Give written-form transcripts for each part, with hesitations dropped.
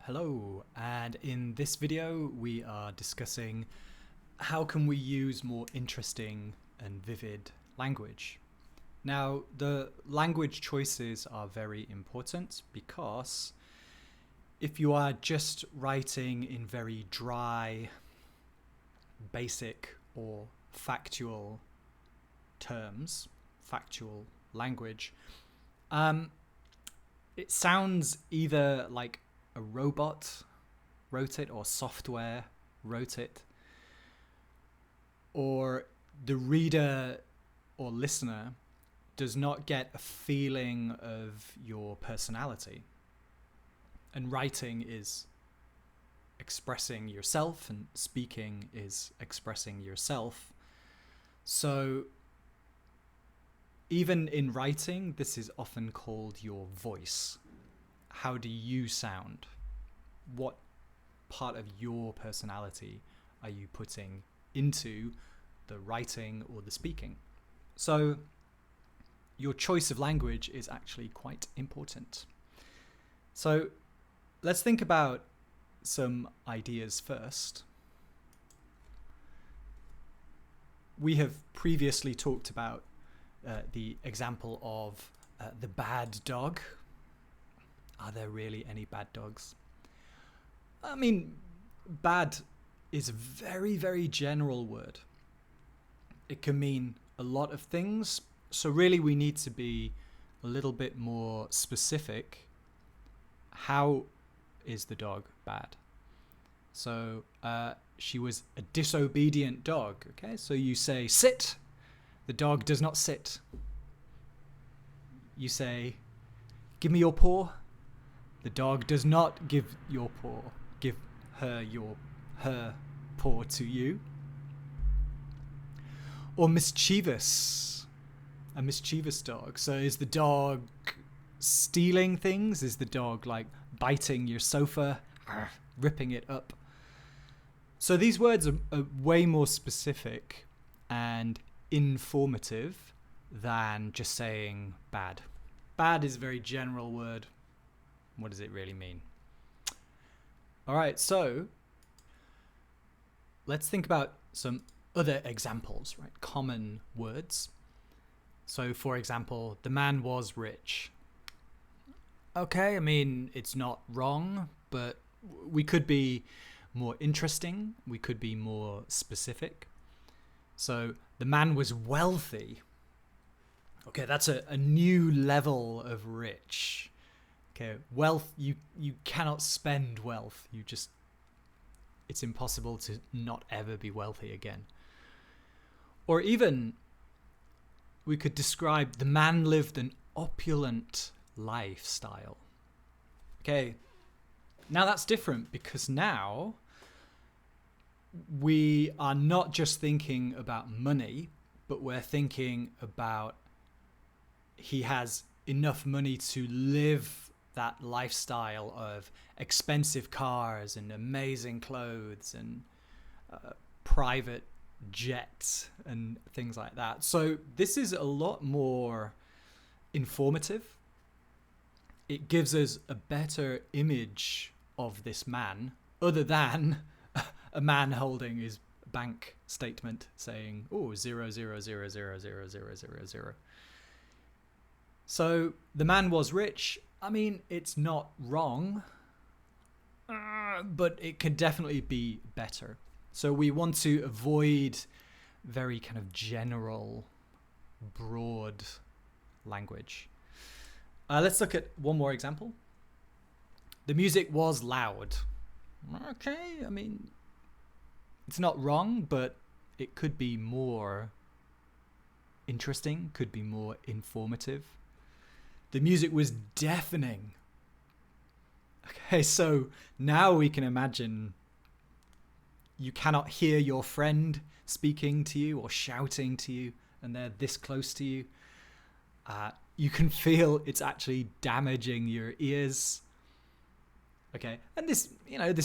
Hello, and in this video we are discussing how can we use more interesting and vivid language. Now, the language choices are very important because if you are just writing in very dry, basic or factual terms, factual language, it sounds either like a robot wrote it or software wrote it, or the reader or listener does not get a feeling of your personality. And writing is expressing yourself and speaking is expressing yourself. So even in writing, this is often called your voice. How do you sound? What part of your personality are you putting into the writing or the speaking? So your choice of language is actually quite important. So let's think about some ideas first. We have previously talked about the example of the bad dog. Are there really any bad dogs? I mean, bad is a very, very general word. It can mean a lot of things. So really we need to be a little bit more specific. How is the dog bad? So she was a disobedient dog. Okay, so you say sit. The dog does not sit. You say, give me your paw. The dog does not give her paw to you. Or mischievous, a mischievous dog. So is the dog stealing things? Is the dog like biting your sofa, ripping it up? So these words are way more specific and informative than just saying bad. Bad is a very general word. What does it really mean? All right, so let's think about some other examples, right? Common words. So for example, the man was rich. Okay, I mean, it's not wrong, but we could be more interesting. We could be more specific. So the man was wealthy. Okay, that's a new level of rich. Okay, wealth, you cannot spend wealth. It's impossible to not ever be wealthy again. Or even we could describe the man lived an opulent lifestyle. Okay, now that's different because now we are not just thinking about money, but we're thinking about he has enough money to live that lifestyle of expensive cars and amazing clothes and private jets and things like that. So this is a lot more informative. It gives us a better image of this man other than a man holding his bank statement saying, oh, 0,000,000,000. So the man was rich. I mean, it's not wrong, but it can definitely be better. So we want to avoid very kind of general, broad language. Let's look at one more example. The music was loud. Okay, I mean, it's not wrong, but it could be more interesting, could be more informative. The music was deafening. Okay, so now we can imagine you cannot hear your friend speaking to you or shouting to you, and they're this close to you. You can feel it's actually damaging your ears. Okay, and this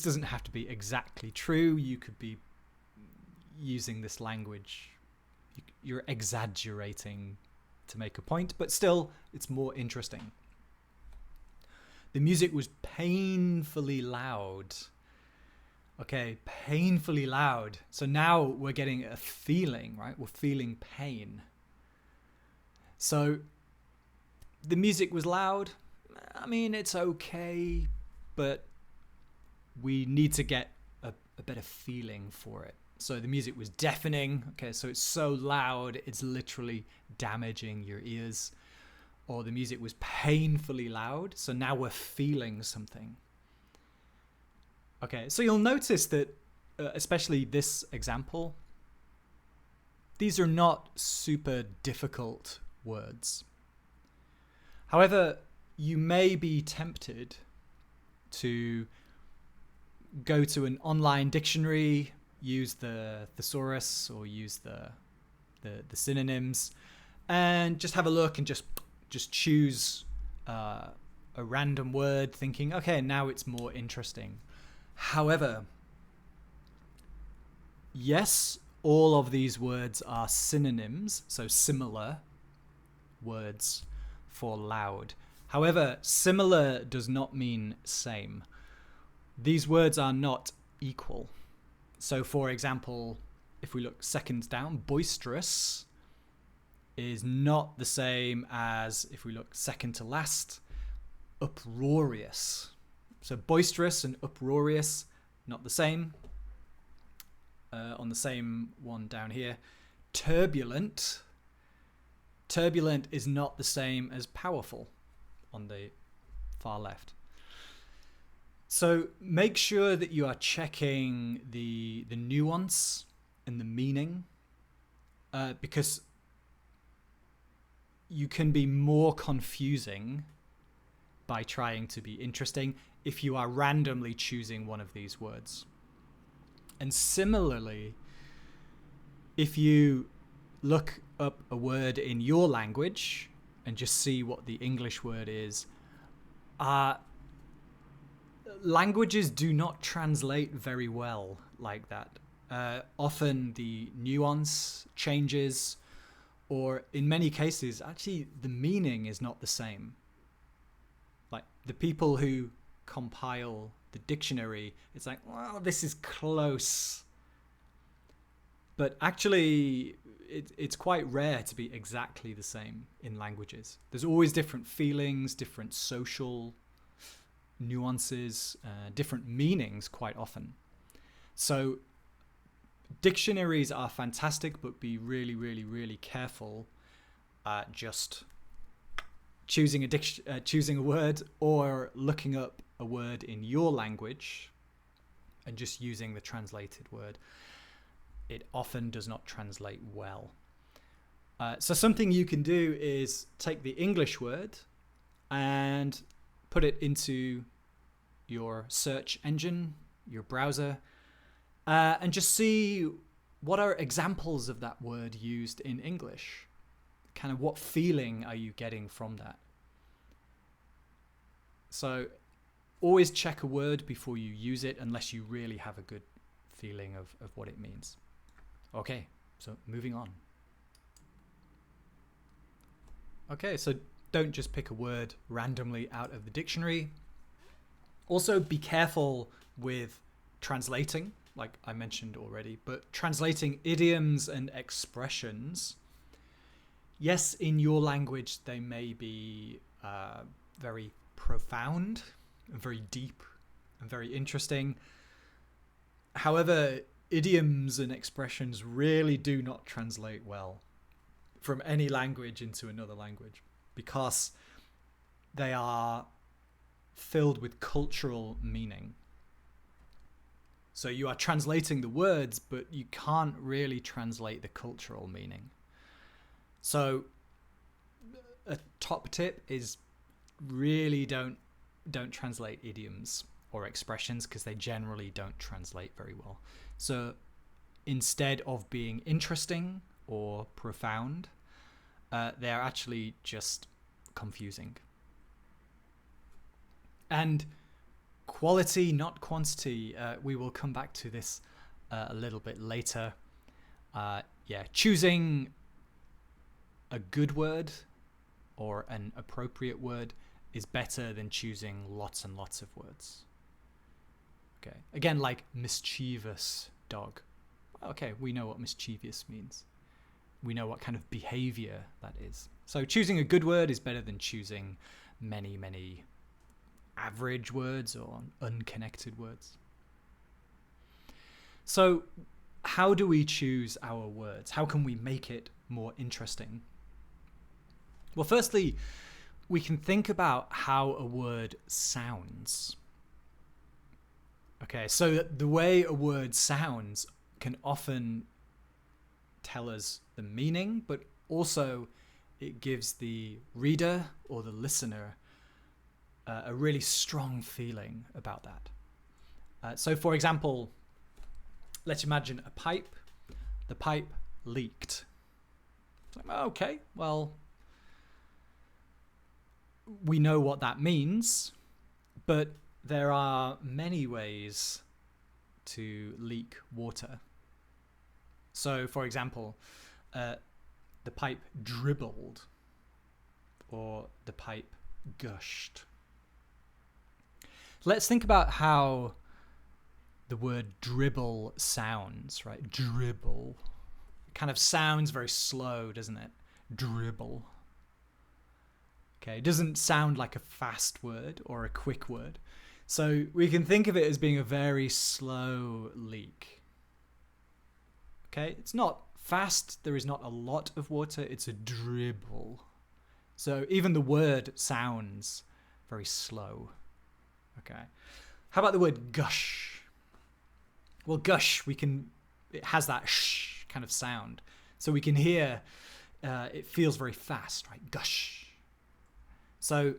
doesn't have to be exactly true. You could be using this language. You're exaggerating to make a point, but still, it's more interesting. The music was painfully loud. Okay, painfully loud. So now we're getting a feeling, right? We're feeling pain. So the music was loud. I mean, it's okay, but we need to get a better feeling for it. So the music was deafening. Okay, so it's so loud, it's literally damaging your ears. Or the music was painfully loud. So now we're feeling something. Okay, so you'll notice that, especially this example, these are not super difficult words. However, you may be tempted to go to an online dictionary, use the thesaurus or use the synonyms, and just have a look and just choose a random word, thinking, okay, now it's more interesting. However, yes, all of these words are synonyms, so similar words for loud. However, similar does not mean same. These words are not equal. So for example, if we look seconds down, boisterous is not the same as, if we look second to last, uproarious. So boisterous and uproarious, not the same. On the same one down here, turbulent is not the same as powerful on the far left. So make sure that you are checking the nuance and the meaning, because you can be more confusing by trying to be interesting if you are randomly choosing one of these words. And similarly, if you look up a word in your language and just see what the English word is, languages do not translate very well like that. Often the nuance changes, or in many cases, actually the meaning is not the same. Like the people who compile the dictionary, it's like, well, this is close. But actually, it's quite rare to be exactly the same in languages. There's always different feelings, different social nuances, different meanings quite often. So dictionaries are fantastic, but be really, really, really careful just choosing a word or looking up a word in your language and just using the translated word. It often does not translate well. So something you can do is take the English word and put it into your search engine, your browser, and just see what are examples of that word used in English. Kind of what feeling are you getting from that? So always check a word before you use it unless you really have a good feeling of what it means. Okay, so moving on. Okay, so don't just pick a word randomly out of the dictionary. Also be careful with translating, like I mentioned already, but translating idioms and expressions. Yes, in your language, they may be very profound and very deep and very interesting. However, idioms and expressions really do not translate well from any language into another language because they are filled with cultural meaning. So you are translating the words, but you can't really translate the cultural meaning. So a top tip is really don't translate idioms or expressions because they generally don't translate very well. So instead of being interesting or profound, they're actually just confusing. And quality, not quantity. We will come back to this a little bit later. Choosing a good word or an appropriate word is better than choosing lots and lots of words. Okay, again, like mischievous dog. Okay, we know what mischievous means. We know what kind of behavior that is. So choosing a good word is better than choosing many, many average words or unconnected words. So how do we choose our words? How can we make it more interesting? Well, firstly, we can think about how a word sounds. Okay, so the way a word sounds can often tell us the meaning, but also it gives the reader or the listener a really strong feeling about that. So for example, let's imagine a pipe. The pipe leaked. It's like, okay, well, we know what that means, but there are many ways to leak water. So, for example, the pipe dribbled or the pipe gushed. Let's think about how the word dribble sounds, right? Dribble. It kind of sounds very slow, doesn't it? Dribble. Okay, it doesn't sound like a fast word or a quick word. So we can think of it as being a very slow leak. Okay, it's not fast. There is not a lot of water. It's a dribble. So even the word sounds very slow. Okay. How about the word gush? Well, gush, it has that sh kind of sound. So we can hear, it feels very fast, right? Gush. So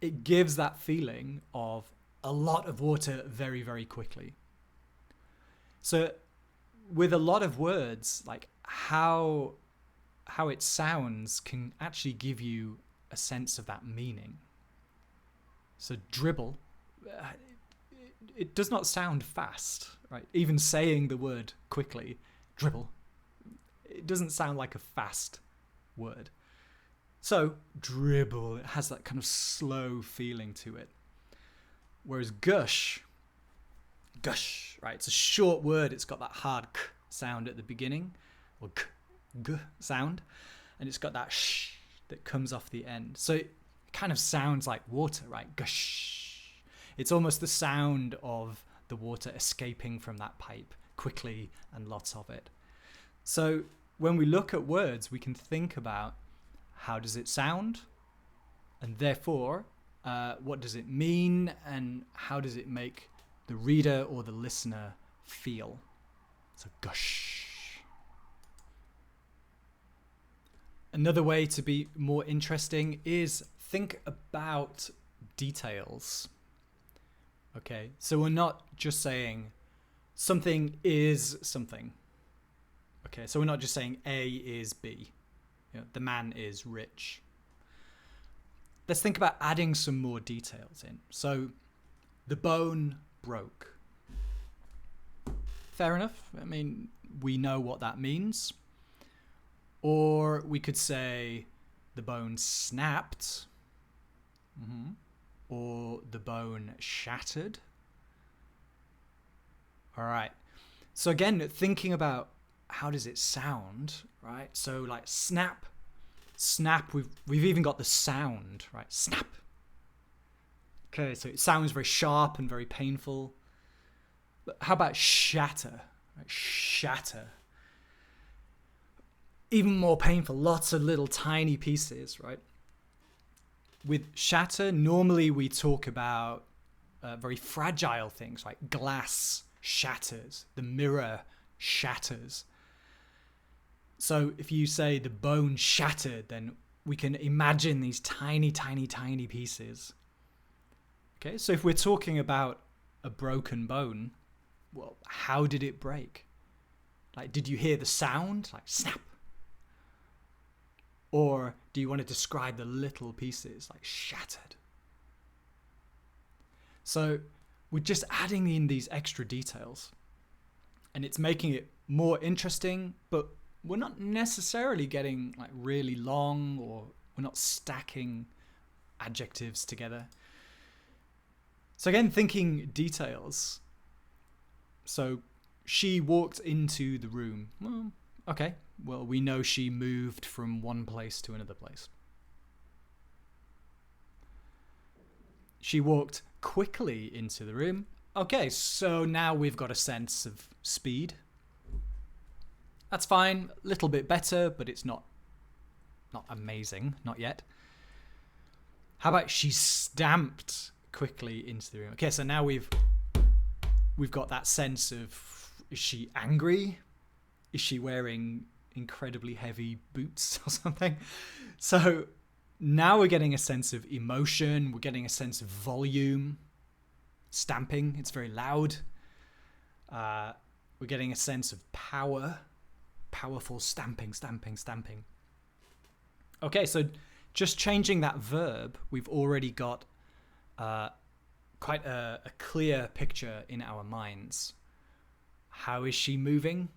it gives that feeling of a lot of water very, very quickly. So with a lot of words, like how it sounds can actually give you a sense of that meaning. So dribble, it does not sound fast, right? Even saying the word quickly, dribble, it doesn't sound like a fast word. So dribble, it has that kind of slow feeling to it. Whereas gush, right? It's a short word. It's got that hard k sound at the beginning, or g sound, and it's got that sh that comes off the end. So it kind of sounds like water, right? Gush. It's almost the sound of the water escaping from that pipe quickly and lots of it. So when we look at words, we can think about how does it sound, and therefore what does it mean, and how does it make the reader or the listener feel? So gush. Another way to be more interesting is think about details. Okay, so we're not just saying something is something. Okay, so we're not just saying A is B. You know, the man is rich. Let's think about adding some more details in. So the bone broke. Fair enough. I mean, we know what that means. Or we could say the bone snapped. Or the bone shattered. All right. So again, thinking about how does it sound, right? So like snap, we've even got the sound, right? Snap. Okay, so it sounds very sharp and very painful. But how about shatter? Right? Shatter. Even more painful, lots of little tiny pieces, right? With shatter, normally we talk about very fragile things, like glass shatters, the mirror shatters. So if you say the bone shattered, then we can imagine these tiny, tiny, tiny pieces. Okay, so if we're talking about a broken bone, well, how did it break? Like, did you hear the sound? Like, snap. Or do you want to describe the little pieces, like shattered? So we're just adding in these extra details. And it's making it more interesting, but we're not necessarily getting like really long, or we're not stacking adjectives together. So again, thinking details. So she walked into the room. Well, okay. Well, we know she moved from one place to another place. She walked quickly into the room. Okay, so now we've got a sense of speed. That's fine. A little bit better, but it's not amazing. Not yet. How about she stamped quickly into the room? Okay, so now we've got that sense of, is she angry? Is she wearing incredibly heavy boots or something? So now we're getting a sense of emotion. We're getting a sense of volume. Stamping, it's very loud. We're getting a sense of power. Powerful stamping, stamping, stamping. Okay, so just changing that verb, we've already got quite a clear picture in our minds. How is she moving?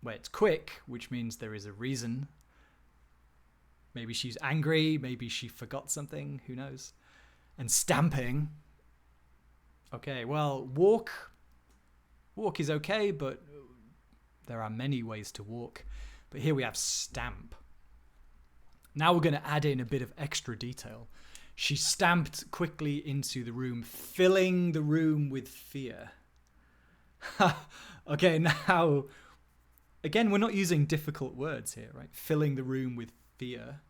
Well, it's quick, which means there is a reason. Maybe she's angry, maybe she forgot something, who knows? And stamping. Okay, well, walk is okay, but there are many ways to walk. But here we have stamp. Now we're going to add in a bit of extra detail. She stamped quickly into the room, filling the room with fear. Okay, now, again, we're not using difficult words here, right? Filling the room with fear.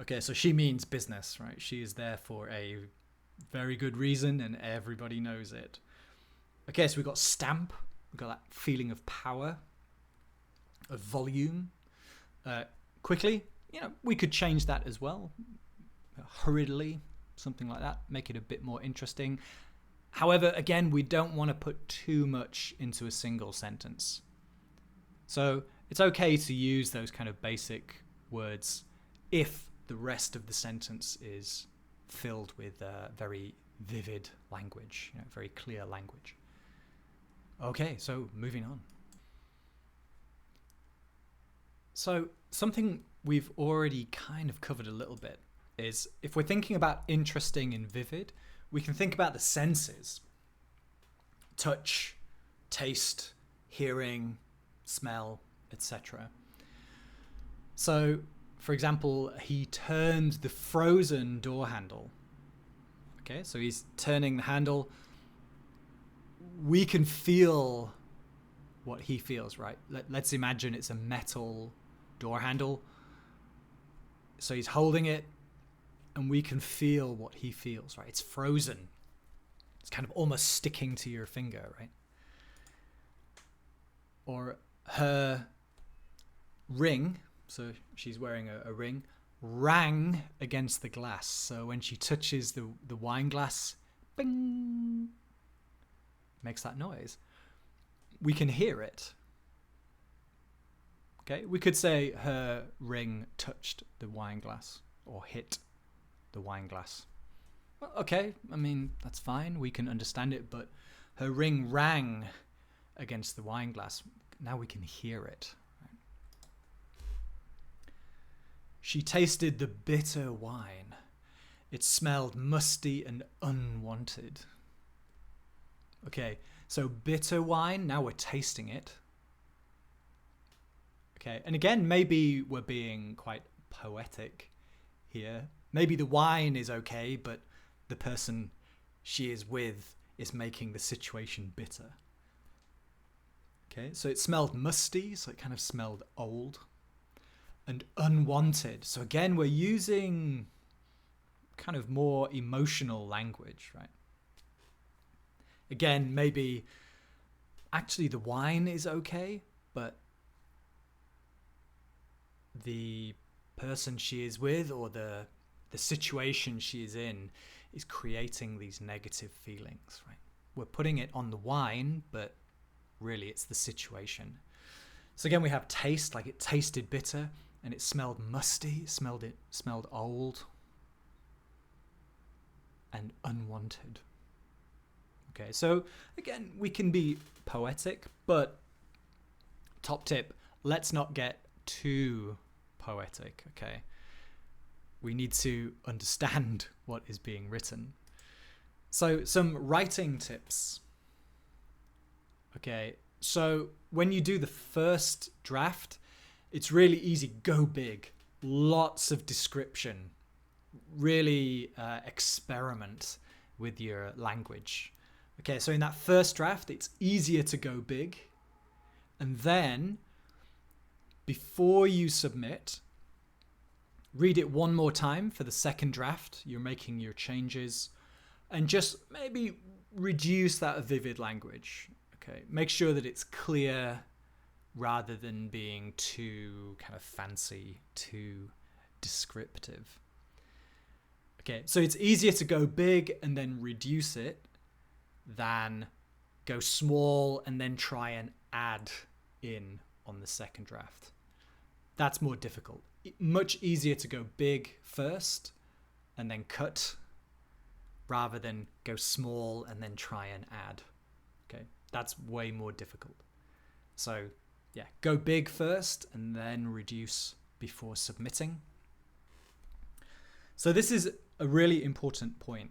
Okay, so she means business, right? She is there for a very good reason, and everybody knows it. Okay, so we've got stamp. We've got that feeling of power, of volume. Quickly, we could change that as well. Hurriedly, something like that. Make it a bit more interesting. However, again, we don't want to put too much into a single sentence. So it's okay to use those kind of basic words if the rest of the sentence is filled with very vivid language, very clear language. Okay, so moving on. So something we've already kind of covered a little bit is if we're thinking about interesting and vivid, we can think about the senses. Touch, taste, hearing, smell, etc. So, for example, he turned the frozen door handle. Okay, so he's turning the handle. We can feel what he feels, right? Let's imagine it's a metal door handle. So he's holding it, and we can feel what he feels, right? It's frozen. It's kind of almost sticking to your finger, right? Or her ring, so she's wearing a ring, rang against the glass. So when she touches the wine glass, bing, makes that noise. We can hear it. Okay, we could say her ring touched the wine glass or hit the wine glass. Well, okay, I mean, that's fine. We can understand it, but her ring rang against the wine glass. Now we can hear it. Right? She tasted the bitter wine. It smelled musty and unwanted. Okay, so bitter wine, now we're tasting it. Okay, and again, maybe we're being quite poetic here. Maybe the wine is okay, but the person she is with is making the situation bitter. Okay, so it smelled musty, so it kind of smelled old. And unwanted. So again, we're using kind of more emotional language, right? Again, maybe actually the wine is okay, but the person she is with or the situation she is in is creating these negative feelings, right? We're putting it on the wine, but really it's the situation. So again, we have taste, like it tasted bitter and it smelled musty, it smelled old and unwanted. Okay, so again, we can be poetic, but top tip, let's not get too poetic, okay? we need to understand what is being written. So some writing tips. Okay, so when you do the first draft, it's really easy. Go big. Lots of description. Really experiment with your language. Okay, so in that first draft, it's easier to go big. And then, before you submit, read it one more time for the second draft. You're making your changes. And just maybe reduce that vivid language. Okay, make sure that it's clear rather than being too kind of fancy, too descriptive. Okay, so it's easier to go big and then reduce it than go small and then try and add in on the second draft. That's more difficult. Much easier to go big first and then cut rather than go small and then try and add. Okay, that's way more difficult. So yeah, go big first and then reduce before submitting. So this is a really important point.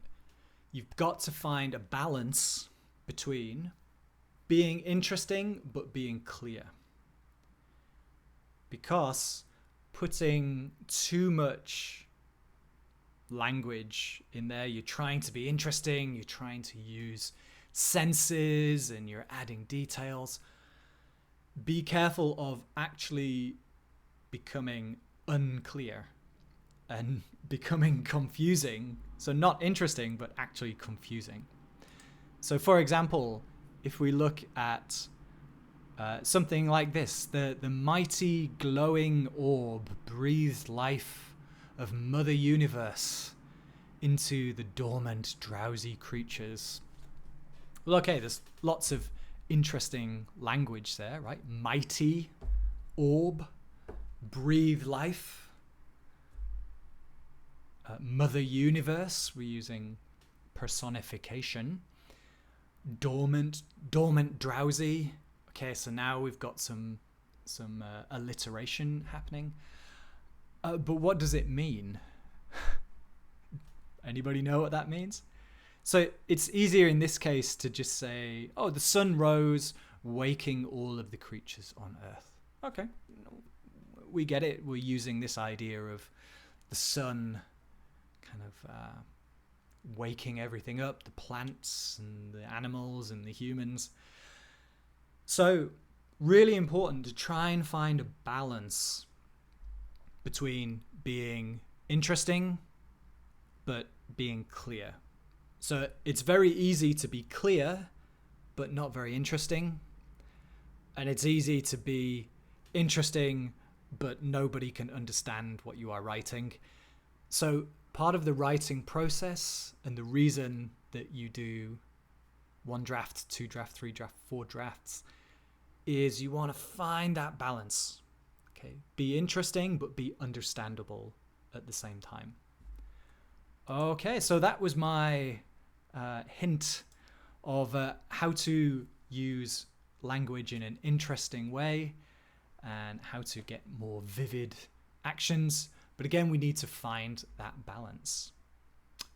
You've got to find a balance between being interesting but being clear. Because putting too much language in there, you're trying to be interesting, you're trying to use senses and you're adding details. Be careful of actually becoming unclear and becoming confusing. So not interesting, but actually confusing. So for example, if we look at something like this, the mighty glowing orb breathed life of Mother Universe into the dormant, drowsy creatures. Well, okay, there's lots of interesting language there, right? Mighty orb, breathe life. Mother Universe, we're using personification. Dormant, drowsy. Okay, so now we've got some alliteration happening. But what does it mean? Anybody know what that means? So it's easier in this case to just say, oh, the sun rose, waking all of the creatures on Earth. Okay, we get it. We're using this idea of the sun kind of waking everything up, the plants and the animals and the humans. So really important to try and find a balance between being interesting but being clear. So it's very easy to be clear but not very interesting, and it's easy to be interesting but nobody can understand what you are writing. So part of the writing process and the reason that you do 1 draft, 2 draft, 3 draft, 4 drafts is you want to find that balance. Okay, be interesting but be understandable at the same time. Okay, so that was my hint of how to use language in an interesting way and how to get more vivid actions. But again, we need to find that balance.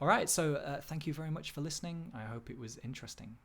All right, so thank you very much for listening. I hope it was interesting.